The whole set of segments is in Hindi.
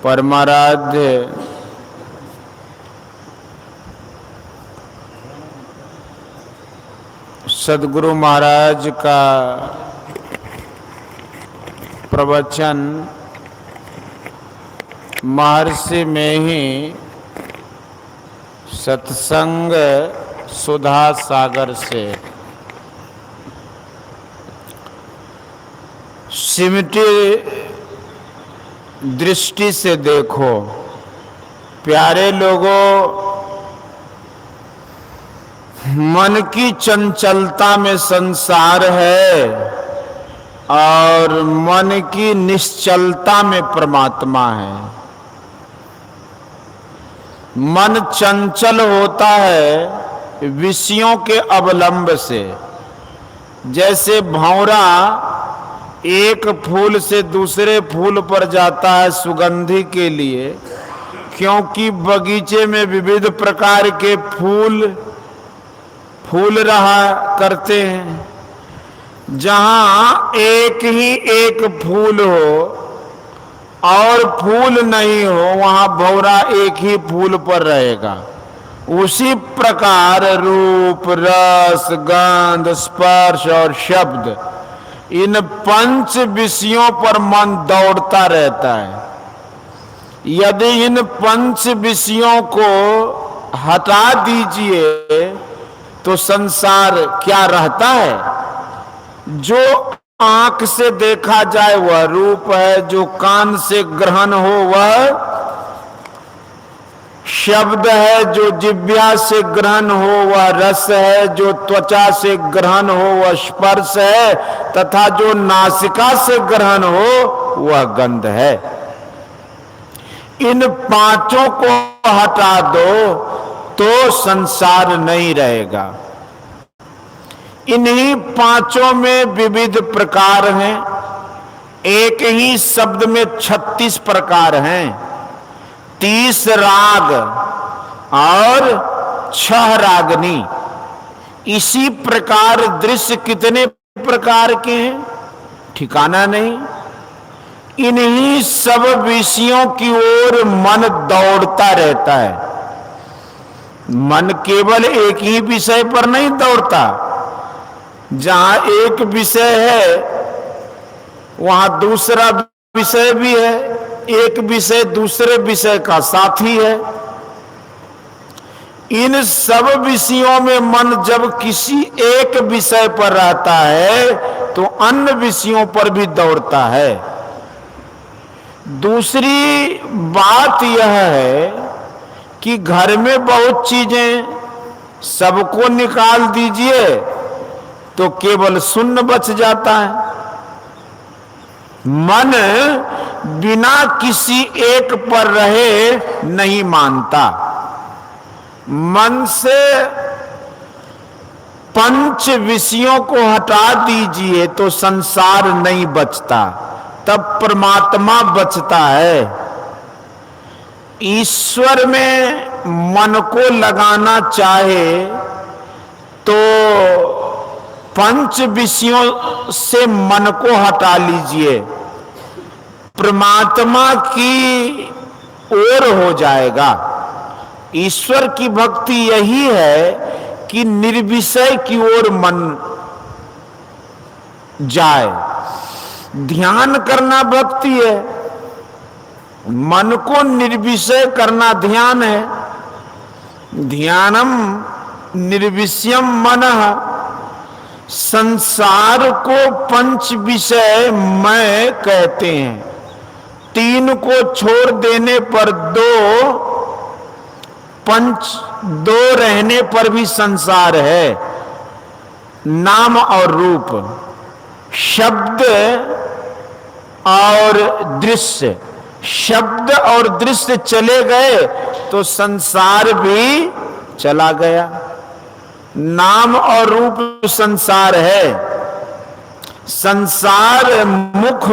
परमाराध्य सद्गुरु महाराज का प्रवचन महर्षि में ही सत्संग सुधा सागर से सिमटी दृष्टि से देखो। प्यारे लोगों, मन की चंचलता में संसार है और मन की निश्चलता में परमात्मा है। मन चंचल होता है विषयों के अवलंब से। जैसे भंवरा एक फूल से दूसरे फूल पर जाता है सुगंधि के लिए, क्योंकि बगीचे में विविध प्रकार के फूल रहा करते हैं। जहां एक ही एक फूल हो और फूल नहीं हो, वहां भंवरा एक ही फूल पर रहेगा। उसी प्रकार रूप, रस, गंध, स्पर्श और शब्द, इन पंच विषयों पर मन दौड़ता रहता है। यदि इन पंच विषयों को हटा दीजिए तो संसार क्या रहता है? जो आंख से देखा जाए वह रूप है, जो कान से ग्रहण हो वह शब्द है, जो जिह्वा से ग्रहण हो वह रस है, जो त्वचा से ग्रहण हो वह स्पर्श है, तथा जो नासिका से ग्रहण हो वह गंध है। इन पांचों को हटा दो तो संसार नहीं रहेगा। इन्हीं पांचों में विविध प्रकार हैं। एक ही शब्द में 36 प्रकार हैं, 30 राग और 6 रागनी। इसी प्रकार दृश्य कितने प्रकार के हैं, ठिकाना नहीं। इन्हीं सब विषयों की ओर मन दौड़ता रहता है। मन केवल एक ही विषय पर नहीं दौड़ता। जहां एक विषय है वहां दूसरा विषय भी है, एक विषय दूसरे विषय का साथी है। इन सब विषयों में मन जब किसी एक विषय पर रहता है तो अन्य विषयों पर भी दौड़ता है। दूसरी बात यह है कि घर में बहुत चीजें, सबको निकाल दीजिए तो केवल शून्य बच जाता है। मन बिना किसी एक पर रहे नहीं मानता। मन से पंच विषयों को हटा दीजिए तो संसार नहीं बचता, तब परमात्मा बचता है। ईश्वर में मन को लगाना चाहे तो पंच विषयों से मन को हटा लीजिए, परमात्मा की ओर हो जाएगा। ईश्वर की भक्ति यही है कि निर्विषय की ओर मन जाए। ध्यान करना भक्ति है, मन को निर्विषय करना ध्यान है। ध्यानम निर्विषयम मनः। संसार को पंच विषय मैं कहते हैं। 3 को छोड़ देने पर 2 रहने पर भी संसार है। नाम और रूप, शब्द और दृश्य। शब्द और दृश्य चले गए तो संसार भी चला गया। नाम और रूप संसार है। संसार मुख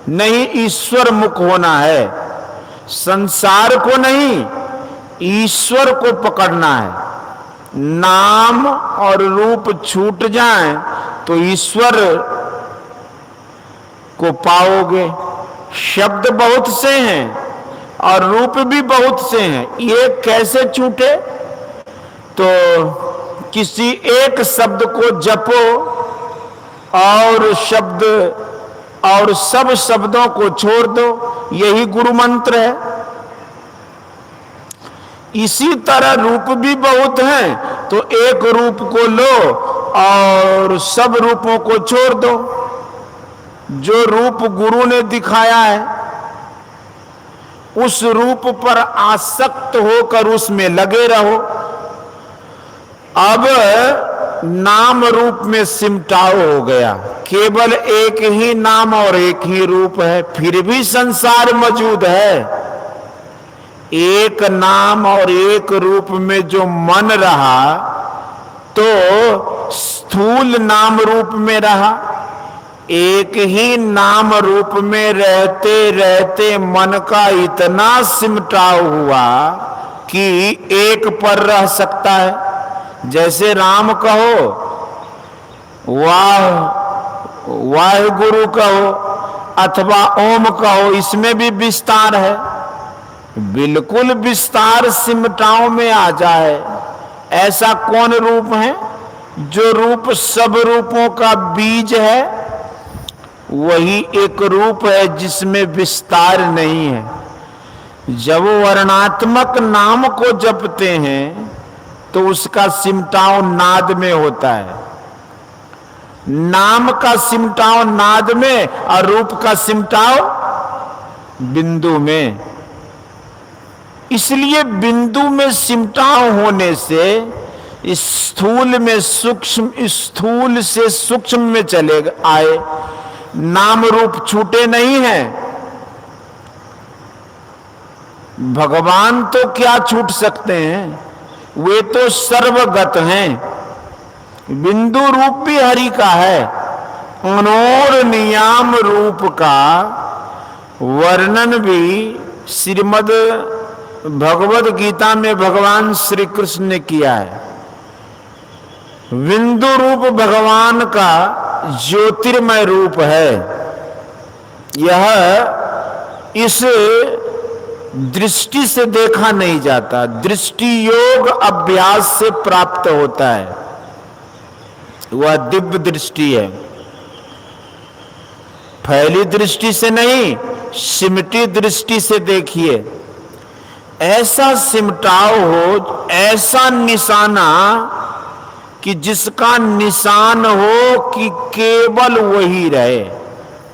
नहीं, ईश्वर मुख होना है। संसार को नहीं, ईश्वर को पकड़ना है। नाम और रूप छूट जाएं तो ईश्वर को पाओगे। शब्द बहुत से हैं और रूप भी बहुत से हैं, ये कैसे छूटे? तो किसी एक शब्द को जपो और शब्द और सब शब्दों को छोड़ दो, यही गुरु मंत्र है। इसी तरह रूप भी बहुत हैं, तो एक रूप को लो और सब रूपों को छोड़ दो। जो रूप गुरु ने दिखाया है उस रूप पर आसक्त होकर उसमें लगे रहो। अब नाम रूप में सिमटाव हो गया, केवल एक ही नाम और एक ही रूप है, फिर भी संसार मौजूद है। एक नाम और एक रूप में जो मन रहा तो स्थूल नाम रूप में रहा। एक ही नाम रूप में रहते रहते मन का इतना सिमटाव हुआ कि एक पर रह सकता है। जैसे राम कहो, वाह वाहिगुरु कहो अथवा ओम कहो, इसमें भी विस्तार है। बिल्कुल विस्तार सिमटाव में आ जाए, ऐसा कौन रूप है? जो रूप सब रूपों का बीज है, वही एक रूप है जिसमें विस्तार नहीं है। जब वर्णात्मक नाम को जपते हैं तो उसका सिमटाव नाद में होता है। नाम का सिमटाव नाद में और रूप का सिमटाव बिंदु में। इसलिए बिंदु में सिमटाव होने से स्थूल में सूक्ष्म, स्थूल से सूक्ष्म में चले आए, नाम रूप छूटे नहीं हैं। भगवान तो क्या छूट सकते हैं, वे तो सर्वगत हैं। बिंदु रूप भी हरि का है। अनोर नियाम रूप का वर्णन भी श्रीमद् भगवद गीता में भगवान श्री कृष्ण ने किया है। बिंदु रूप भगवान का ज्योतिर्मय रूप है। यह इस दृष्टि से देखा नहीं जाता, दृष्टि योग अभ्यास से प्राप्त होता है। वह दिव्य दृष्टि है, फैली दृष्टि से नहीं, सिमटी दृष्टि से देखिए। ऐसा सिमटाव हो, ऐसा निशाना कि जिसका निशान हो कि केवल वही रहे।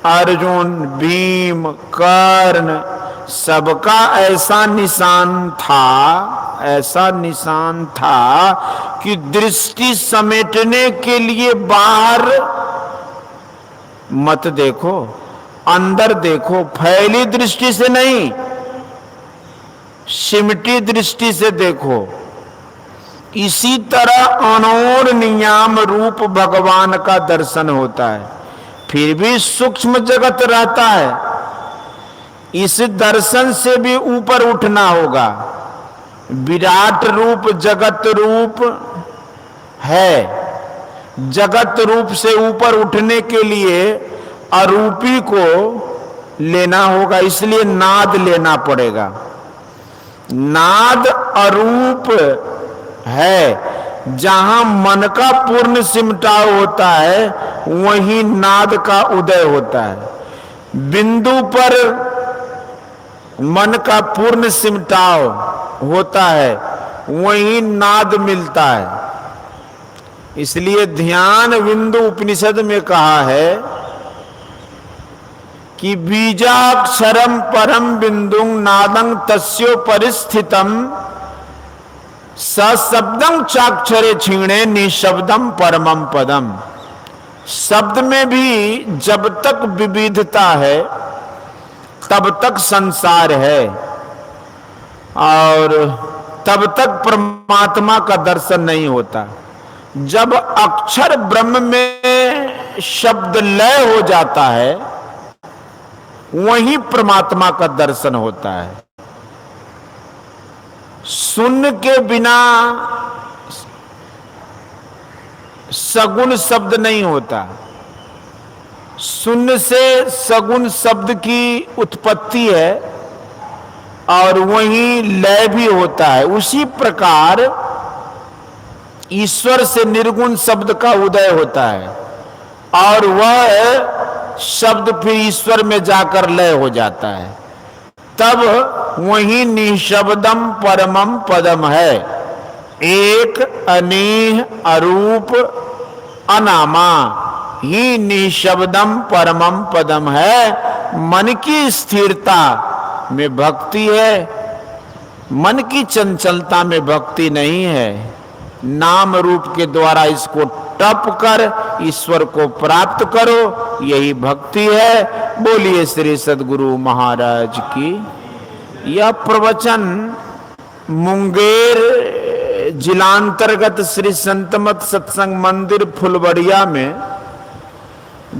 अर्जुन, भीम, कर्ण, सबका ऐसा निशान था, ऐसा निशान था कि दृष्टि समेटने के लिए बाहर मत देखो, अंदर देखो, फैली दृष्टि से नहीं, सिमटी दृष्टि से देखो। इसी तरह अनोर नियाम रूप भगवान का दर्शन होता है, फिर भी सूक्ष्म जगत रहता है। इस दर्शन से भी ऊपर उठना होगा। विराट रूप जगत रूप है, जगत रूप से ऊपर उठने के लिए अरूपी को लेना होगा, इसलिए नाद लेना पड़ेगा। नाद अरूप है, जहां मन का पूर्ण सिमटाव होता है वहीं नाद का उदय होता है। बिंदु पर मन का पूर्ण सिमटाव होता है, वहीं नाद मिलता है। इसलिए ध्यान बिंदु उपनिषद में कहा है कि बीजाक्षरम परम बिंदुं नादं तस्यो परिस्थितम सशब्दं चाक्षरे क्षीणे निशब्दम परमं पदम। शब्द में भी जब तक विविधता है तब तक संसार है और तब तक परमात्मा का दर्शन नहीं होता। जब अक्षर ब्रह्म में शब्द लय हो जाता है वहीं परमात्मा का दर्शन होता है। शून्य के बिना सगुण शब्द नहीं होता, शून्य से सगुण शब्द की उत्पत्ति है और वहीं लय भी होता है। उसी प्रकार ईश्वर से निर्गुण शब्द का उदय होता है और वह शब्द फिर ईश्वर में जाकर लय हो जाता है। तब वही निशब्दम परमम पदम है। एक अनेह अरूप अनामा ही निशब्दम परमम पदम है। मन की स्थिरता में भक्ति है, मन की चंचलता में भक्ति नहीं है। नाम रूप के द्वारा इसको टप कर ईश्वर को प्राप्त करो, यही भक्ति है। बोलिए श्री सद्गुरु महाराज की। यह प्रवचन मुंगेर जिलांतर्गत श्री संतमत सत्संग मंदिर फुलबड़िया में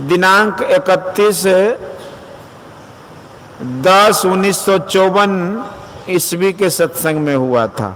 दिनांक 31/10/1954 ईस्वी के सत्संग में हुआ था।